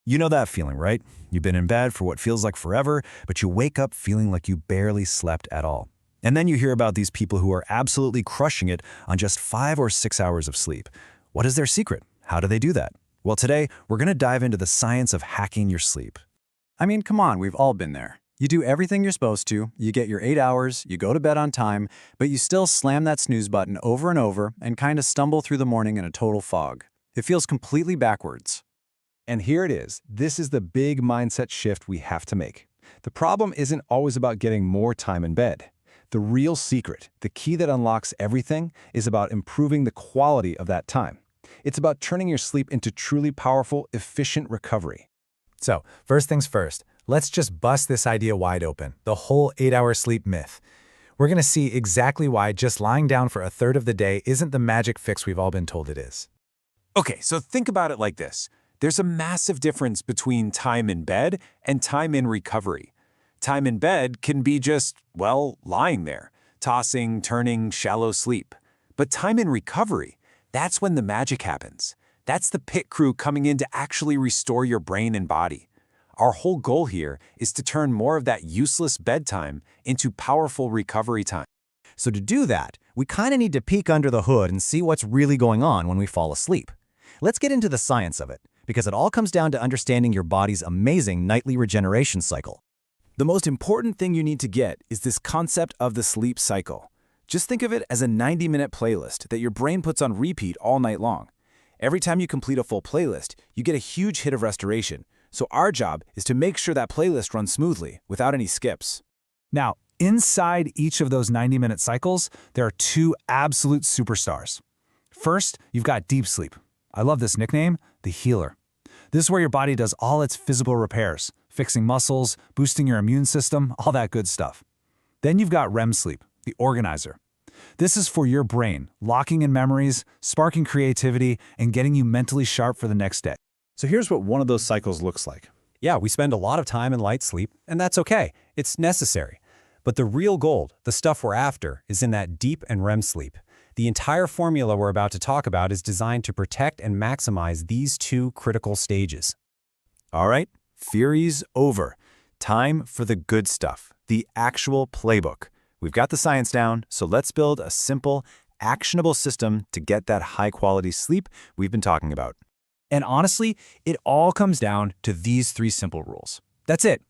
You know that feeling, right? You've been in bed for what feels like forever, but you wake up feeling like you barely slept at all. And then you hear about these people who are absolutely crushing it on just 5 or 6 hours of sleep. What is their secret? How do they do that? Well, today, we're going to dive into the science of hacking your sleep. I mean, come on, we've all been there. You do everything you're supposed to, you get your 8 hours, you go to bed on time, but you still slam that snooze button over and over and kind of stumble through the morning in a total fog. It feels completely backwards. And here it is. This is the big mindset shift we have to make. The problem isn't always about getting more time in bed. The real secret, the key that unlocks everything, is about improving the quality of that time. It's about turning your sleep into truly powerful, efficient recovery. So, first things first, let's just bust this idea wide open, the whole 8-hour sleep myth. We're going to see exactly why just lying down for a third of the day isn't the magic fix we've all been told it is. Okay, so think about it like this. There's a massive difference between time in bed and time in recovery. Time in bed can be just, well, lying there, tossing, turning, shallow sleep. But time in recovery, that's when the magic happens. That's the pit crew coming in to actually restore your brain and body. Our whole goal here is to turn more of that useless bedtime into powerful recovery time. So to do that, we kind of need to peek under the hood and see what's really going on when we fall asleep. Let's get into the science of it, because it all comes down to understanding your body's amazing nightly regeneration cycle. The most important thing you need to get is this concept of the sleep cycle. Just think of it as a 90-minute playlist that your brain puts on repeat all night long. Every time you complete a full playlist, you get a huge hit of restoration. So our job is to make sure that playlist runs smoothly, without any skips. Now, inside each of those 90-minute cycles, there are two absolute superstars. First, you've got deep sleep. I love this nickname, the healer. This is where your body does all its physical repairs, fixing muscles, boosting your immune system, all that good stuff. Then you've got REM sleep, the organizer. This is for your brain, locking in memories, sparking creativity, and getting you mentally sharp for the next day. So here's what one of those cycles looks like. Yeah, we spend a lot of time in light sleep, and that's okay. It's necessary. But the real gold, the stuff we're after, is in that deep and REM sleep. The entire formula we're about to talk about is designed to protect and maximize these two critical stages. All right, theory's over. Time for the good stuff, the actual playbook. We've got the science down, so let's build a simple, actionable system to get that high-quality sleep we've been talking about. And honestly, it all comes down to these 3 simple rules. That's it.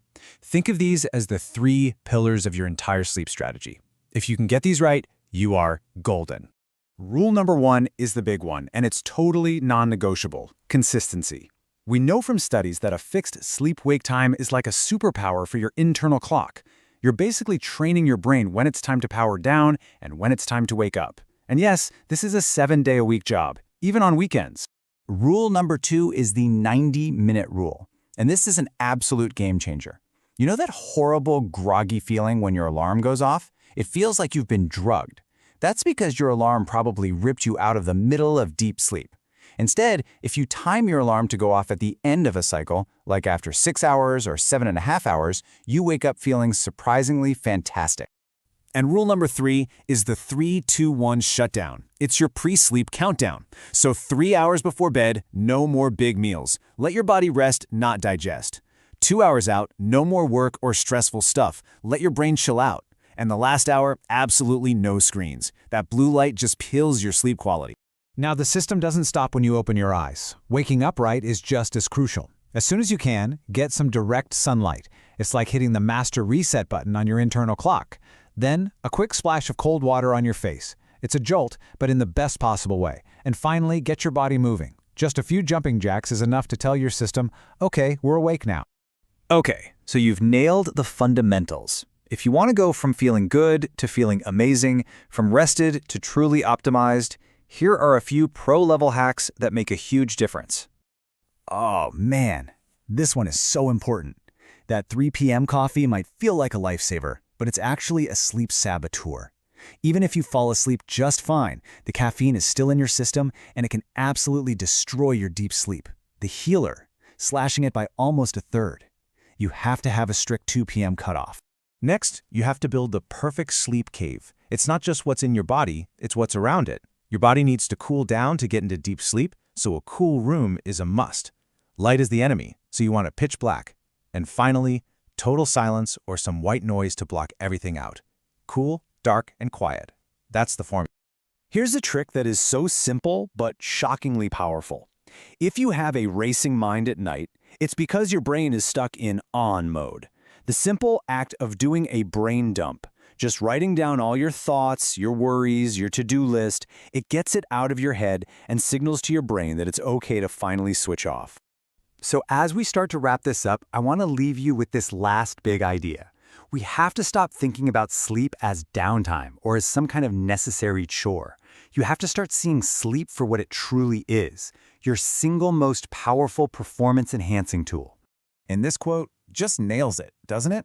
Think of these as the 3 pillars of your entire sleep strategy. If you can get these right, you are golden. Rule number 1 is the big one, and it's totally non-negotiable: consistency. We know from studies that a fixed sleep-wake time is like a superpower for your internal clock. You're basically training your brain when it's time to power down and when it's time to wake up. And yes, this is a 7-day-a-week job, even on weekends. Rule number 2 is the 90-minute rule. And this is an absolute game changer. You know that horrible, groggy feeling when your alarm goes off? It feels like you've been drugged. That's because your alarm probably ripped you out of the middle of deep sleep. Instead, if you time your alarm to go off at the end of a cycle, like after 6 hours or 7.5 hours, you wake up feeling surprisingly fantastic. And rule number 3 is the 3-2-1 shutdown. It's your pre-sleep countdown. So 3 hours before bed, no more big meals. Let your body rest, not digest. 2 hours out, no more work or stressful stuff. Let your brain chill out. And the last hour, absolutely no screens. That blue light just kills your sleep quality. Now, the system doesn't stop when you open your eyes. Waking up right is just as crucial. As soon as you can, get some direct sunlight. It's like hitting the master reset button on your internal clock. Then, a quick splash of cold water on your face. It's a jolt, but in the best possible way. And finally, get your body moving. Just a few jumping jacks is enough to tell your system, okay, we're awake now. Okay, so you've nailed the fundamentals. If you want to go from feeling good to feeling amazing, from rested to truly optimized, here are a few pro-level hacks that make a huge difference. Oh man, this one is so important. That 3 p.m. coffee might feel like a lifesaver, but it's actually a sleep saboteur. Even if you fall asleep just fine, the caffeine is still in your system and it can absolutely destroy your deep sleep. The healer, slashing it by almost a third. You have to have a strict 2 p.m. cutoff. Next, you have to build the perfect sleep cave. It's not just what's in your body, it's what's around it. Your body needs to cool down to get into deep sleep, so a cool room is a must. Light is the enemy, so you want it pitch black. And finally, total silence or some white noise to block everything out. Cool, dark, and quiet. That's the formula. Here's a trick that is so simple but shockingly powerful. If you have a racing mind at night, it's because your brain is stuck in on mode. The simple act of doing a brain dump, just writing down all your thoughts, your worries, your to-do list, it gets it out of your head and signals to your brain that it's okay to finally switch off. So as we start to wrap this up, I want to leave you with this last big idea. We have to stop thinking about sleep as downtime or as some kind of necessary chore. You have to start seeing sleep for what it truly is, your single most powerful performance-enhancing tool. And this quote just nails it, doesn't it?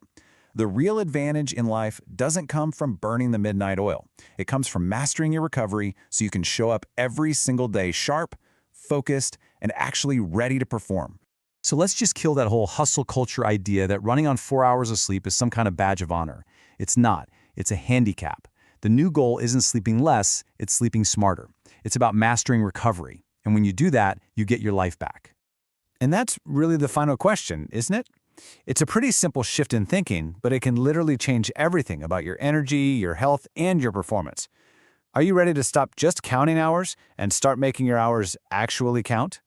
The real advantage in life doesn't come from burning the midnight oil. It comes from mastering your recovery so you can show up every single day sharp, focused, and actually ready to perform. So let's just kill that whole hustle culture idea that running on 4 hours of sleep is some kind of badge of honor. It's not. It's a handicap. The new goal isn't sleeping less, it's sleeping smarter. It's about mastering recovery. And when you do that, you get your life back. And that's really the final question, isn't it? It's a pretty simple shift in thinking, but it can literally change everything about your energy, your health, and your performance. Are you ready to stop just counting hours and start making your hours actually count?